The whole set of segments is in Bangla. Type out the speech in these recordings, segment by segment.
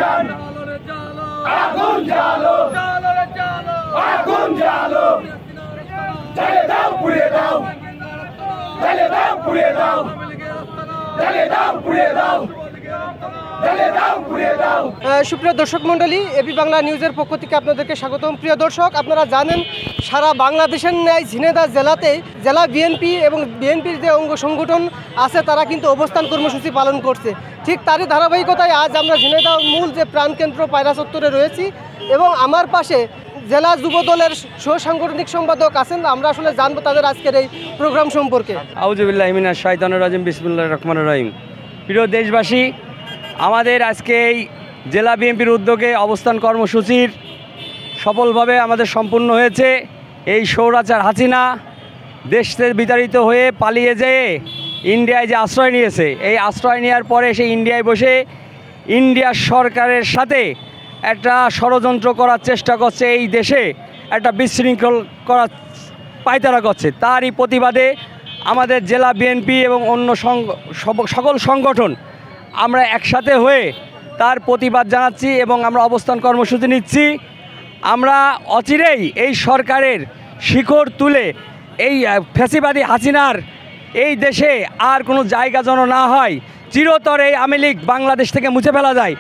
অ্যাকশন আগুন জ্বালো আগুন জ্বালো জ্বালিয়ে দাও পুড়িয়ে দাও জ্বালিয়ে দাও পুড়িয়ে দাও জ্বালিয়ে দাও পুড়িয়ে দাও জ্বালিয়ে দাও পুড়িয়ে দাও। সুপ্রিয় দর্শক মণ্ডলী, এবি বাংলা নিউজের পক্ষ থেকে আপনাদেরকে স্বাগতম। প্রিয় দর্শক, আপনারা জানেন সারা বাংলাদেশের ন্যায় ঝিনাইদহ জেলাতে জেলা বিএনপি এবং বিএনপির যে অঙ্গ সংগঠন আছে তারা কিন্তু অবস্থান কর্মসূচি পালন করছে। ঠিক তারই ধারাবাহিকতায় আজ আমরা ঝিনাইদহ মূল যে প্রাণকেন্দ্র পায়রা চত্বরে রয়েছি এবং আমার পাশে জেলা যুব দলের সাংগঠনিক সম্পাদক আছেন। আমরা আসলে জানবো তাদের আজকের এই প্রোগ্রাম সম্পর্কে। আউযুবিল্লাহি মিনাশ শাইতানির রাজিম, বিসমিল্লাহির রহমানির রহিম। প্রিয় দেশবাসী, আমাদের আজকে এই জেলা বিএনপির উদ্যোগে অবস্থান কর্মসূচির সফলভাবে আমাদের সম্পূর্ণ হয়েছে। এই স্বৈরাচার হাসিনা দেশ থেকে বিতাড়িত হয়ে পালিয়ে যেয়ে ইন্ডিয়ায় যে আশ্রয় নিয়েছে, এই আশ্রয় নেওয়ার পরে সে ইন্ডিয়ায় বসে ইন্ডিয়ার সরকারের সাথে একটা ষড়যন্ত্র করার চেষ্টা করছে, এই দেশে একটা বিশৃঙ্খল করার পায়তারা করছে। তারই প্রতিবাদে আমাদের জেলা বিএনপি এবং অন্য সকল সংগঠন আমরা একসাথে হয়ে তার প্রতিবাদ জানাচ্ছি এবং আমরা অবস্থান কর্মসূচি নিচ্ছি। আমরা অচিরেই এই সরকারের শিকড় তুলে এই ফ্যাসিবাদী হাসিনার এই দেশে আর কোনো জায়গা যেন না হয়, চিরতরে এই আওয়ামী লীগ বাংলাদেশ থেকে মুছে ফেলা যায়।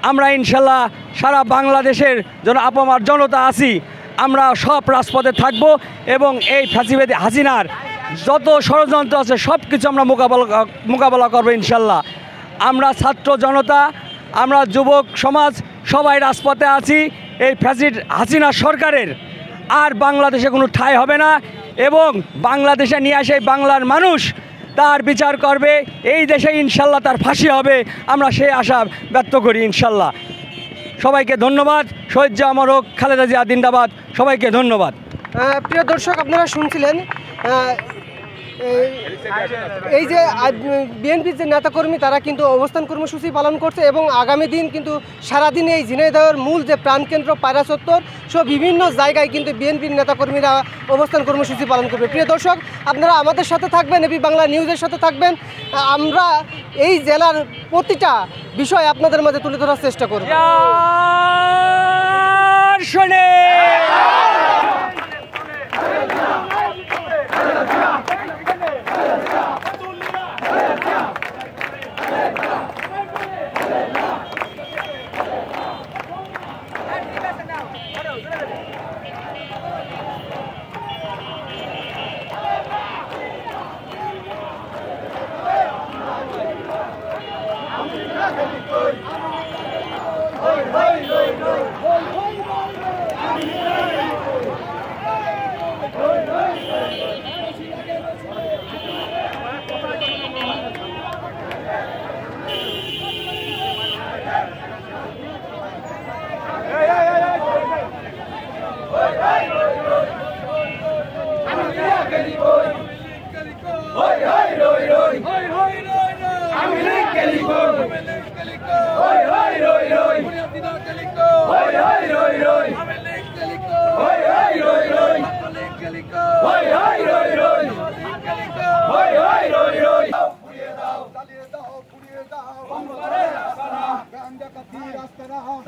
আমরা ইনশাল্লাহ সারা বাংলাদেশের যেন আপামার জনতা আছি, আমরা সব রাজপথে থাকব এবং এই ফ্যাসিবাদী হাসিনার যত ষড়যন্ত্র আছে সব কিছু আমরা মোকাবেলা করবো ইনশাল্লাহ। আমরা ছাত্র জনতা, আমরা যুবক সমাজ সবাই রাজপথে আছি। এই ফ্যাসিস্ট হাসিনা সরকারের আর বাংলাদেশে কোনো ঠাঁই হবে না এবং বাংলাদেশে নিয়ে আসে বাংলার মানুষ তার বিচার করবে, এই দেশে ইনশাল্লাহ তার ফাঁসি হবে, আমরা সেই আশা ব্যক্ত করি ইনশাল্লাহ। সবাইকে ধন্যবাদ। শহীদ জিয়া অমর হোক, খালেদা জিয়া জিন্দাবাদ। সবাইকে ধন্যবাদ। প্রিয় দর্শক, আপনারা শুনছিলেন এই যে বিএনপির যে নেতাকর্মী তারা কিন্তু অবস্থান কর্মসূচি পালন করছে এবং আগামী দিন কিন্তু সারাদিন এই ঝিনাইদহের মূল যে প্রাণকেন্দ্র পায়রা চত্বর সব বিভিন্ন জায়গায় কিন্তু বিএনপির নেতাকর্মীরা অবস্থান কর্মসূচি পালন করবে। প্রিয় দর্শক, আপনারা আমাদের সাথে থাকবেন, এবি বাংলা নিউজের সাথে থাকবেন। আমরা এই জেলার প্রতিটা বিষয় আপনাদের মাঝে তুলে ধরার চেষ্টা করব।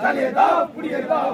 জ্বালিয়ে দাও পুড়িয়ে দাও।